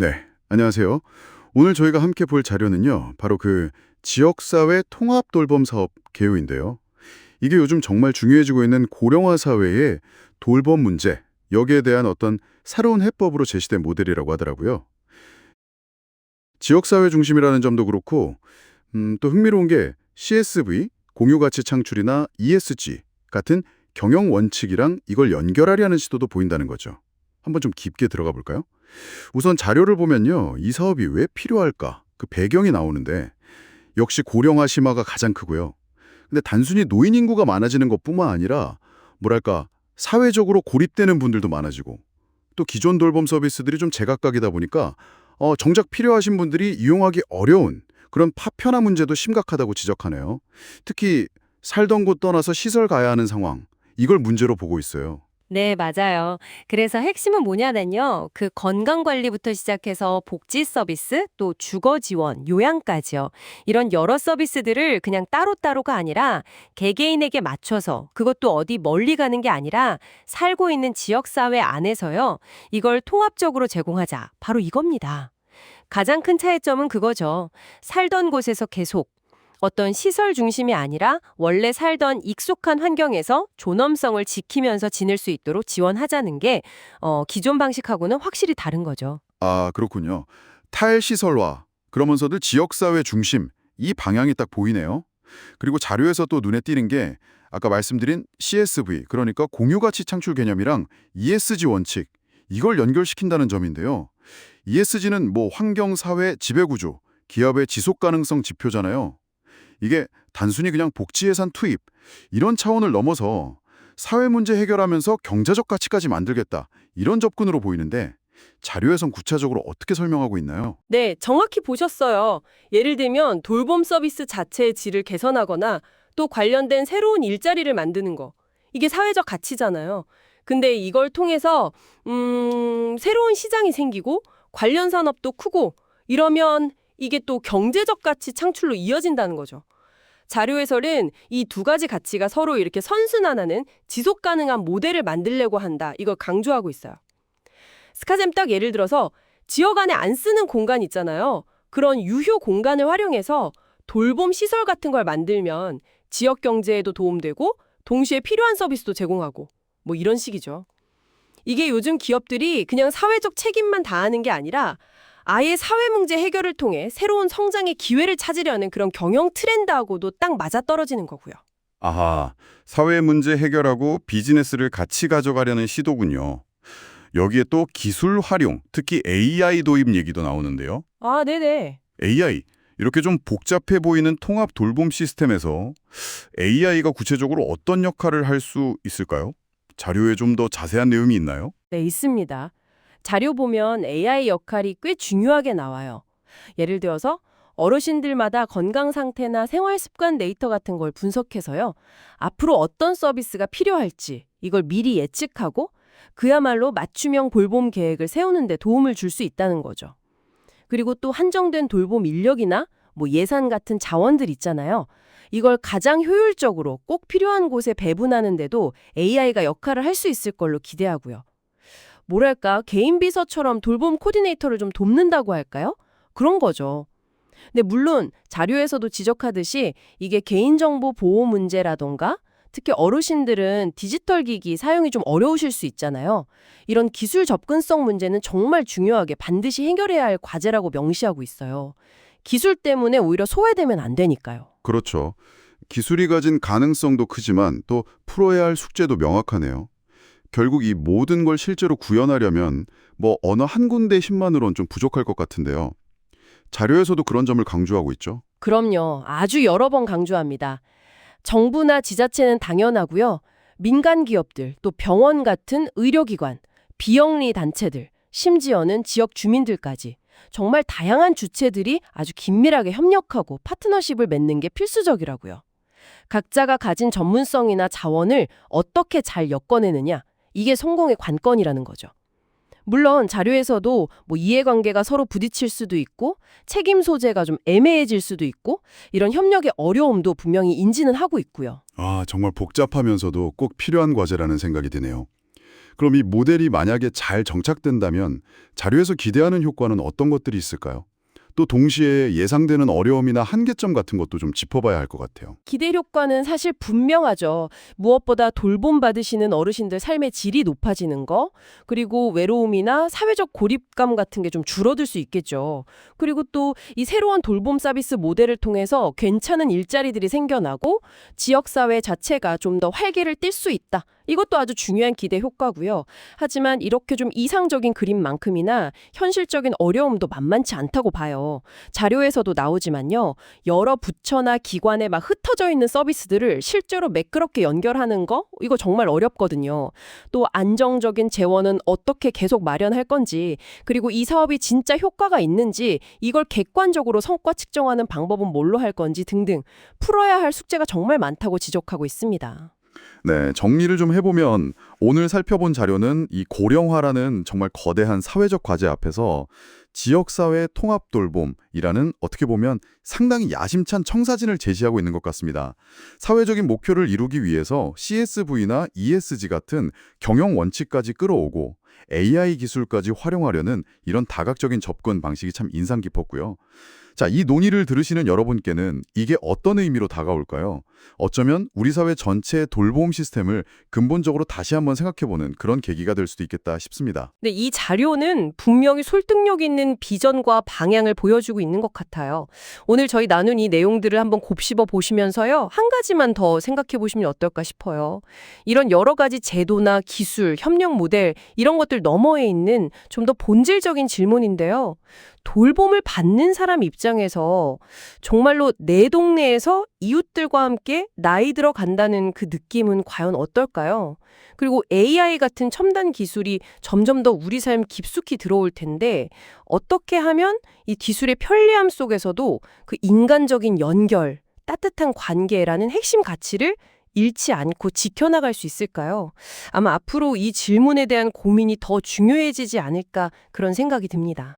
네, 안녕하세요. 오늘 저희가 함께 볼 자료는요, 바로 그 지역사회 통합 돌봄 사업 개요인데요. 이게 요즘 정말 중요해지고 있는 고령화 사회의 돌봄 문제, 여기에 대한 어떤 새로운 해법으로 제시된 모델이라고 하더라고요. 지역사회 중심이라는 점도 그렇고, 또 흥미로운 게 CSV, 공유가치 창출이나 ESG 같은 경영 원칙이랑 이걸 연결하려는 시도도 보인다는 거죠. 한번 좀 깊게 들어가 볼까요? 우선 자료를 보면요. 이 사업이 왜 필요할까? 그 배경이 나오는데 역시 고령화 심화가 가장 크고요. 근데 단순히 노인 인구가 많아지는 것뿐만 아니라 뭐랄까 사회적으로 고립되는 분들도 많아지고 또 기존 돌봄 서비스들이 좀 제각각이다 보니까 정작 필요하신 분들이 이용하기 어려운 그런 파편화 문제도 심각하다고 지적하네요. 특히 살던 곳 떠나서 시설 가야 하는 상황, 이걸 문제로 보고 있어요. 네, 맞아요. 그래서 핵심은 뭐냐면요. 그 건강관리부터 시작해서 복지 서비스, 또 주거 지원, 요양까지요. 이런 여러 서비스들을 그냥 따로따로가 아니라 개개인에게 맞춰서 그것도 어디 멀리 가는 게 아니라 살고 있는 지역사회 안에서요. 이걸 통합적으로 제공하자. 바로 이겁니다. 가장 큰 차이점은 그거죠. 살던 곳에서 계속 어떤 시설 중심이 아니라 원래 살던 익숙한 환경에서 존엄성을 지키면서 지낼 수 있도록 지원하자는 게 기존 방식하고는 확실히 다른 거죠. 아, 그렇군요. 탈시설화, 그러면서도 지역사회 중심, 이 방향이 딱 보이네요. 그리고 자료에서 또 눈에 띄는 게 아까 말씀드린 CSV, 그러니까 공유가치 창출 개념이랑 ESG 원칙, 이걸 연결시킨다는 점인데요. ESG는 뭐 환경, 사회, 지배구조, 기업의 지속가능성 지표잖아요. 이게 단순히 그냥 복지 예산 투입, 이런 차원을 넘어서 사회 문제 해결하면서 경제적 가치까지 만들겠다, 이런 접근으로 보이는데 자료에선 구체적으로 어떻게 설명하고 있나요? 네, 정확히 보셨어요. 예를 들면 돌봄 서비스 자체의 질을 개선하거나 또 관련된 새로운 일자리를 만드는 거. 이게 사회적 가치잖아요. 근데 이걸 통해서 새로운 시장이 생기고 관련 산업도 크고 이러면 이게 또 경제적 가치 창출로 이어진다는 거죠. 자료에서는 이 두 가지 가치가 서로 이렇게 선순환하는 지속 가능한 모델을 만들려고 한다. 이걸 강조하고 있어요. 스카잼 딱 예를 들어서 지역 안에 안 쓰는 공간 있잖아요. 그런 유효 공간을 활용해서 돌봄 시설 같은 걸 만들면 지역 경제에도 도움되고 동시에 필요한 서비스도 제공하고 뭐 이런 식이죠. 이게 요즘 기업들이 그냥 사회적 책임만 다하는 게 아니라 아예 사회 문제 해결을 통해 새로운 성장의 기회를 찾으려는 그런 경영 트렌드하고도 딱 맞아떨어지는 거고요. 아하, 사회 문제 해결하고 비즈니스를 같이 가져가려는 시도군요. 여기에 또 기술 활용, 특히 AI 도입 얘기도 나오는데요. 아, 네네. AI, 이렇게 좀 복잡해 보이는 통합 돌봄 시스템에서 AI가 구체적으로 어떤 역할을 할 수 있을까요? 자료에 좀 더 자세한 내용이 있나요? 네, 있습니다. 자료 보면 AI 역할이 꽤 중요하게 나와요. 예를 들어서 어르신들마다 건강 상태나 생활 습관 데이터 같은 걸 분석해서요. 앞으로 어떤 서비스가 필요할지 이걸 미리 예측하고 그야말로 맞춤형 돌봄 계획을 세우는 데 도움을 줄 수 있다는 거죠. 그리고 또 한정된 돌봄 인력이나 뭐 예산 같은 자원들 있잖아요. 이걸 가장 효율적으로 꼭 필요한 곳에 배분하는 데도 AI가 역할을 할 수 있을 걸로 기대하고요. 뭐랄까, 개인 비서처럼 돌봄 코디네이터를 좀 돕는다고 할까요? 그런 거죠. 근데 물론 자료에서도 지적하듯이 이게 개인정보 보호 문제라던가 특히 어르신들은 디지털 기기 사용이 좀 어려우실 수 있잖아요. 이런 기술 접근성 문제는 정말 중요하게 반드시 해결해야 할 과제라고 명시하고 있어요. 기술 때문에 오히려 소외되면 안 되니까요. 그렇죠. 기술이 가진 가능성도 크지만 또 풀어야 할 숙제도 명확하네요. 결국 이 모든 걸 실제로 구현하려면 뭐 어느 한 군데 힘만으론 좀 부족할 것 같은데요. 자료에서도 그런 점을 강조하고 있죠. 그럼요. 아주 여러 번 강조합니다. 정부나 지자체는 당연하고요. 민간 기업들, 또 병원 같은 의료기관, 비영리 단체들, 심지어는 지역 주민들까지 정말 다양한 주체들이 아주 긴밀하게 협력하고 파트너십을 맺는 게 필수적이라고요. 각자가 가진 전문성이나 자원을 어떻게 잘 엮어내느냐, 이게 성공의 관건이라는 거죠. 물론 자료에서도 뭐 이해관계가 서로 부딪힐 수도 있고 책임 소재가 좀 애매해질 수도 있고 이런 협력의 어려움도 분명히 인지는 하고 있고요. 아, 정말 복잡하면서도 꼭 필요한 과제라는 생각이 드네요. 그럼 이 모델이 만약에 잘 정착된다면 자료에서 기대하는 효과는 어떤 것들이 있을까요? 또 동시에 예상되는 어려움이나 한계점 같은 것도 좀 짚어봐야 할 것 같아요. 기대 효과는 사실 분명하죠. 무엇보다 돌봄 받으시는 어르신들 삶의 질이 높아지는 거, 그리고 외로움이나 사회적 고립감 같은 게 좀 줄어들 수 있겠죠. 그리고 또 이 새로운 돌봄 서비스 모델을 통해서 괜찮은 일자리들이 생겨나고 지역사회 자체가 좀 더 활기를 띨 수 있다. 이것도 아주 중요한 기대 효과고요. 하지만 이렇게 좀 이상적인 그림만큼이나 현실적인 어려움도 만만치 않다고 봐요. 자료에서도 나오지만요. 여러 부처나 기관에 막 흩어져 있는 서비스들을 실제로 매끄럽게 연결하는 거? 이거 정말 어렵거든요. 또 안정적인 재원은 어떻게 계속 마련할 건지, 그리고 이 사업이 진짜 효과가 있는지, 이걸 객관적으로 성과 측정하는 방법은 뭘로 할 건지 등등 풀어야 할 숙제가 정말 많다고 지적하고 있습니다. 네, 정리를 좀 해보면 오늘 살펴본 자료는 이 고령화라는 정말 거대한 사회적 과제 앞에서 지역사회 통합돌봄이라는 어떻게 보면 상당히 야심찬 청사진을 제시하고 있는 것 같습니다. 사회적인 목표를 이루기 위해서 CSV나 ESG 같은 경영 원칙까지 끌어오고 AI 기술까지 활용하려는 이런 다각적인 접근 방식이 참 인상 깊었고요. 자, 이 논의를 들으시는 여러분께는 이게 어떤 의미로 다가올까요? 어쩌면 우리 사회 전체의 돌봄 시스템을 근본적으로 다시 한번 생각해보는 그런 계기가 될 수도 있겠다 싶습니다. 근데 이 자료는 분명히 설득력 있는 비전과 방향을 보여주고 있는 것 같아요. 오늘 저희 나눈 이 내용들을 한번 곱씹어 보시면서요. 한 가지만 더 생각해 보시면 어떨까 싶어요. 이런 여러 가지 제도나 기술, 협력 모델 이런 것들 너머에 있는 좀 더 본질적인 질문인데요. 돌봄을 받는 사람 입장에서 정말로 내 동네에서 이웃들과 함께 나이 들어 간다는 그 느낌은 과연 어떨까요? 그리고 AI 같은 첨단 기술이 점점 더 우리 삶 깊숙이 들어올 텐데 어떻게 하면 이 기술의 편리함 속에서도 그 인간적인 연결, 따뜻한 관계라는 핵심 가치를 잃지 않고 지켜나갈 수 있을까요? 아마 앞으로 이 질문에 대한 고민이 더 중요해지지 않을까 그런 생각이 듭니다.